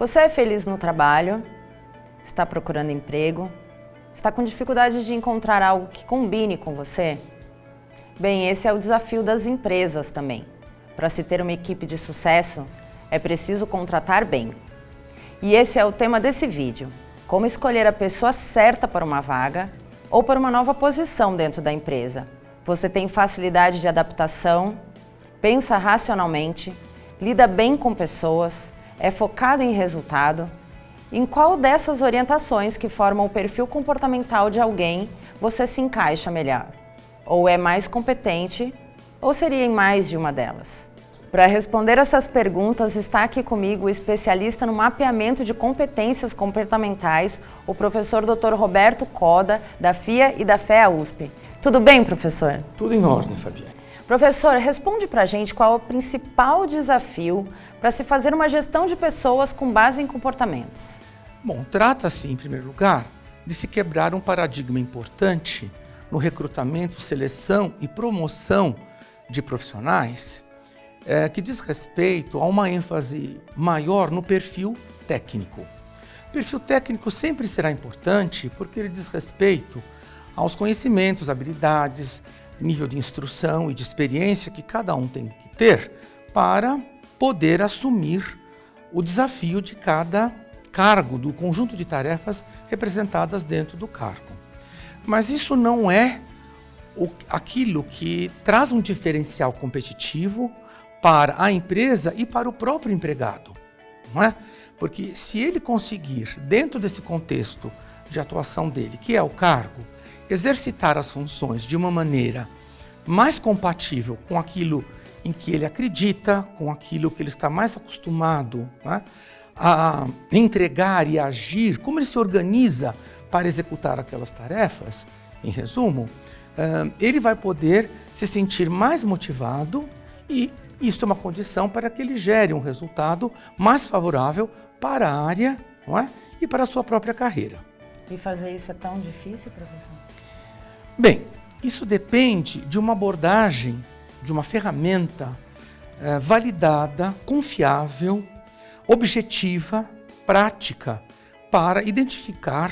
Você é feliz no trabalho? Está procurando emprego? Está com dificuldade de encontrar algo que combine com você? Bem, esse é o desafio das empresas também. Para se ter uma equipe de sucesso, é preciso contratar bem. E esse é o tema desse vídeo: como escolher a pessoa certa para uma vaga ou para uma nova posição dentro da empresa. Você tem facilidade de adaptação, pensa racionalmente, lida bem com pessoas, é focado em resultado? Em qual dessas orientações que formam o perfil comportamental de alguém você se encaixa melhor? Ou é mais competente, ou seria em mais de uma delas? Para responder essas perguntas, está aqui comigo o especialista no mapeamento de competências comportamentais, o professor Dr. Roberto Coda, da FIA e da FEA USP. Tudo bem, professor? Tudo em ordem, Fabiane. Professor, responde para a gente qual é o principal desafio para se fazer uma gestão de pessoas com base em comportamentos. Bom, trata-se, em primeiro lugar, de se quebrar um paradigma importante no recrutamento, seleção e promoção de profissionais que diz respeito a uma ênfase maior no perfil técnico. O perfil técnico sempre será importante porque ele diz respeito aos conhecimentos, habilidades, nível de instrução e de experiência que cada um tem que ter para poder assumir o desafio de cada cargo, do conjunto de tarefas representadas dentro do cargo. Mas isso não é aquilo que traz um diferencial competitivo para a empresa e para o próprio empregado, não é? Porque se ele conseguir, dentro desse contexto de atuação dele, que é o cargo, exercitar as funções de uma maneira mais compatível com aquilo em que ele acredita, com aquilo que ele está mais acostumado, né, a entregar e agir, como ele se organiza para executar aquelas tarefas, em resumo, ele vai poder se sentir mais motivado e isso é uma condição para que ele gere um resultado mais favorável para a área, não é? E para a sua própria carreira. E fazer isso é tão difícil, professor? Bem, isso depende de uma abordagem, de uma ferramenta validada, confiável, objetiva, prática, para identificar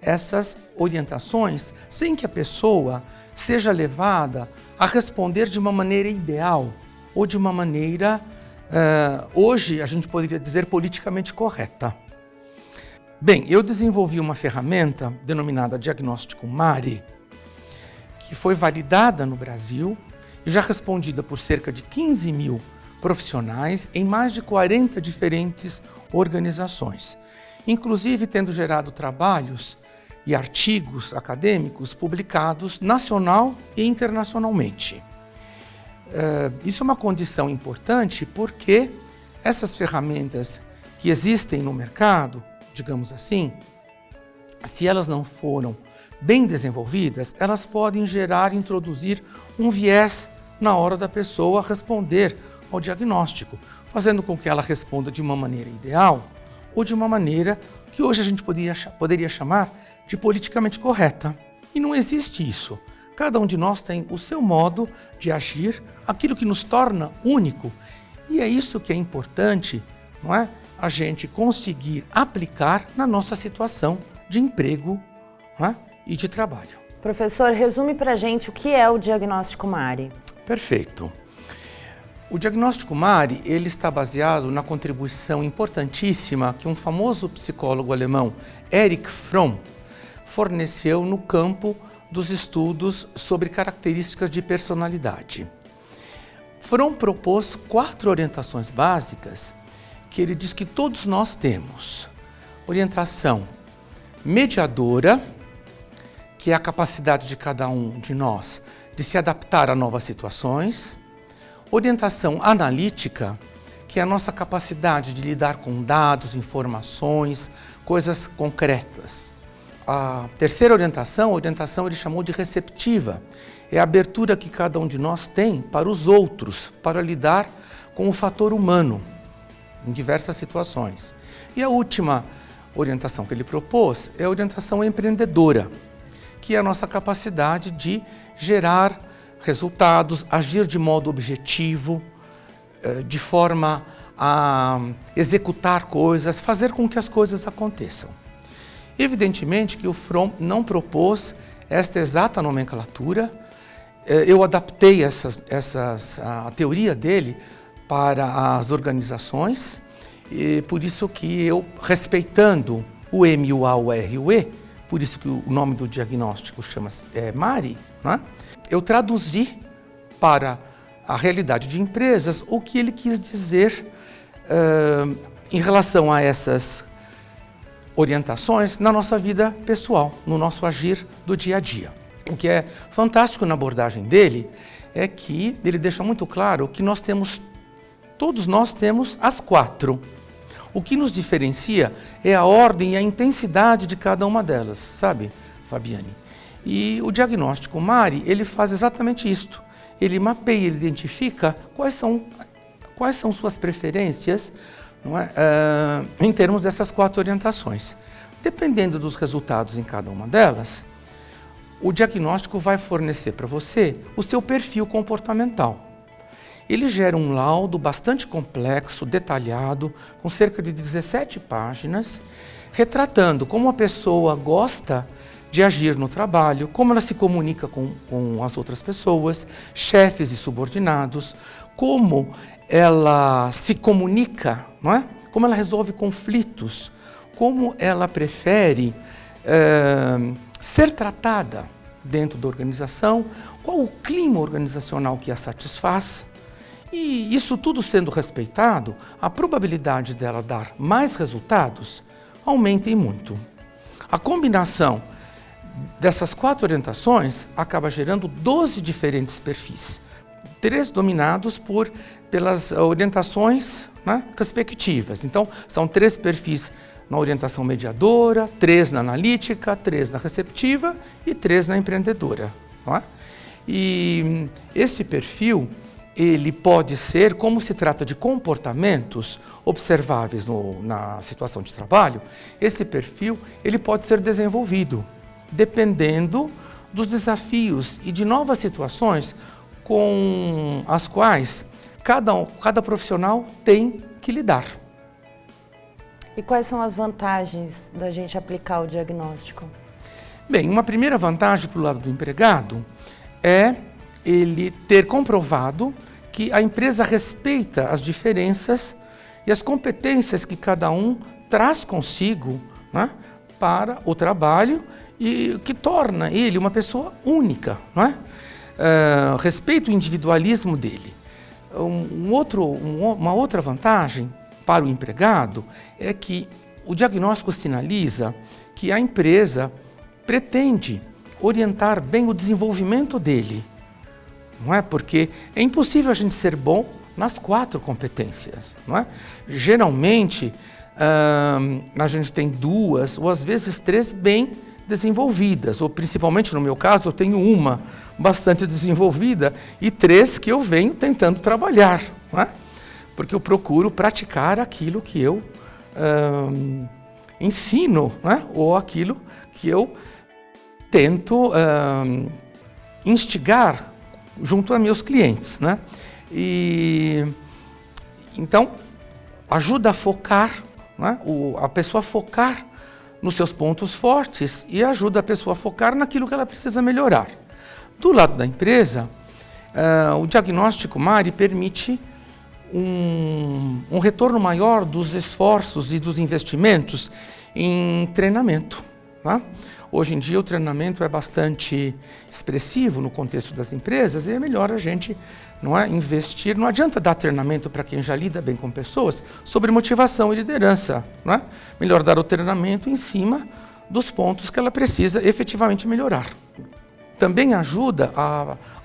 essas orientações sem que a pessoa seja levada a responder de uma maneira ideal ou de uma maneira, hoje a gente poderia dizer, politicamente correta. Bem, eu desenvolvi uma ferramenta denominada Diagnóstico MARI, que foi validada no Brasil e já respondida por cerca de 15 mil profissionais em mais de 40 diferentes organizações, inclusive tendo gerado trabalhos e artigos acadêmicos publicados nacional e internacionalmente. Isso é uma condição importante porque essas ferramentas que existem no mercado, digamos assim, se elas não foram bem desenvolvidas, elas podem introduzir um viés na hora da pessoa responder ao diagnóstico, fazendo com que ela responda de uma maneira ideal ou de uma maneira que hoje a gente poderia chamar de politicamente correta. E não existe isso. Cada um de nós tem o seu modo de agir, aquilo que nos torna único. E é isso que é importante, não é? A gente conseguir aplicar na nossa situação de emprego, não é? E de trabalho. Professor, resume para a gente o que é o Diagnóstico MARI. Perfeito. O Diagnóstico MARI ele está baseado na contribuição importantíssima que um famoso psicólogo alemão, Erich Fromm, forneceu no campo dos estudos sobre características de personalidade. Fromm propôs 4 orientações básicas que ele diz que todos nós temos. Orientação mediadora, que é a capacidade de cada um de nós de se adaptar a novas situações. Orientação analítica, que é a nossa capacidade de lidar com dados, informações, coisas concretas. A terceira orientação ele chamou de receptiva. É a abertura que cada um de nós tem para os outros, para lidar com o fator humano em diversas situações. E a última orientação que ele propôs é a orientação empreendedora, que é a nossa capacidade de gerar resultados, agir de modo objetivo, de forma a executar coisas, fazer com que as coisas aconteçam. Evidentemente que o Fromm não propôs esta exata nomenclatura. Eu adaptei a teoria dele para as organizações, e por isso que eu, respeitando o M, o A, o R e o E, por isso que o nome do diagnóstico chama-se MARI, né? Eu traduzi para a realidade de empresas o que ele quis dizer em relação a essas orientações na nossa vida pessoal, no nosso agir do dia a dia. O que é fantástico na abordagem dele é que ele deixa muito claro que todos nós temos as 4. O que nos diferencia é a ordem e a intensidade de cada uma delas, sabe, Fabiane? E o diagnóstico MARI, ele faz exatamente isto. Ele mapeia, ele identifica quais são suas preferências, não é? Em termos dessas 4 orientações. Dependendo dos resultados em cada uma delas, o diagnóstico vai fornecer para você o seu perfil comportamental. Ele gera um laudo bastante complexo, detalhado, com cerca de 17 páginas, retratando como a pessoa gosta de agir no trabalho, como ela se comunica com as outras pessoas, chefes e subordinados, como ela se comunica, não é? Como ela resolve conflitos, como ela prefere ser tratada dentro da organização, qual o clima organizacional que a satisfaz. E isso tudo sendo respeitado, a probabilidade dela dar mais resultados aumenta e muito. A combinação dessas 4 orientações acaba gerando 12 diferentes perfis, 3 dominados pelas orientações, né, respectivas. Então, são 3 perfis na orientação mediadora, 3 na analítica, 3 na receptiva e 3 na empreendedora. Não é? E esse perfil, ele pode ser, como se trata de comportamentos observáveis na situação de trabalho, esse perfil ele pode ser desenvolvido, dependendo dos desafios e de novas situações com as quais cada profissional tem que lidar. E quais são as vantagens da gente aplicar o diagnóstico? Bem, uma primeira vantagem para o lado do empregado é ele ter comprovado que a empresa respeita as diferenças e as competências que cada um traz consigo, né, para o trabalho e que torna ele uma pessoa única, não é? Respeita o individualismo dele. Uma outra vantagem para o empregado é que o diagnóstico sinaliza que a empresa pretende orientar bem o desenvolvimento dele. Não é? Porque é impossível a gente ser bom nas 4 competências. Não é? Geralmente, a gente tem 2 ou às vezes 3 bem desenvolvidas, ou principalmente no meu caso, eu tenho uma bastante desenvolvida e 3 que eu venho tentando trabalhar. Não é? Porque eu procuro praticar aquilo que eu ensino, não é? Ou aquilo que eu tento instigar junto a meus clientes, né? E então ajuda a focar, né? A pessoa a focar nos seus pontos fortes e ajuda a pessoa a focar naquilo que ela precisa melhorar. Do lado da empresa, o diagnóstico MARI permite um retorno maior dos esforços e dos investimentos em treinamento, tá? Hoje em dia o treinamento é bastante expressivo no contexto das empresas e é melhor a gente, não é, investir. Não adianta dar treinamento para quem já lida bem com pessoas sobre motivação e liderança. Não é? Melhor dar o treinamento em cima dos pontos que ela precisa efetivamente melhorar. Também ajuda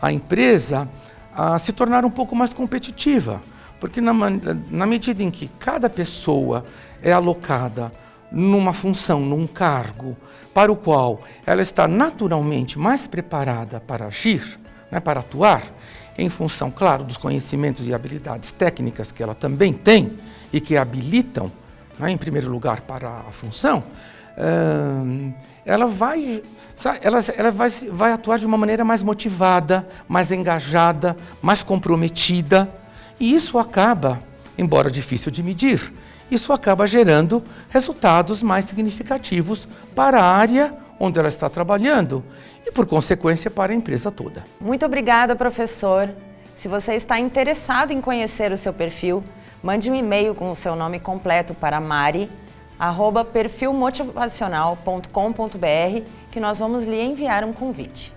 a empresa a se tornar um pouco mais competitiva, porque na medida em que cada pessoa é alocada numa função, num cargo, para o qual ela está naturalmente mais preparada para agir, né, para atuar, em função, claro, dos conhecimentos e habilidades técnicas que ela também tem e que a habilitam, né, em primeiro lugar, para a função, ela vai atuar de uma maneira mais motivada, mais engajada, mais comprometida, e isso acaba embora difícil de medir. Isso acaba gerando resultados mais significativos para a área onde ela está trabalhando e, por consequência, para a empresa toda. Muito obrigada, professor. Se você está interessado em conhecer o seu perfil, mande um e-mail com o seu nome completo para mari@perfilmotivacional.com.br que nós vamos lhe enviar um convite.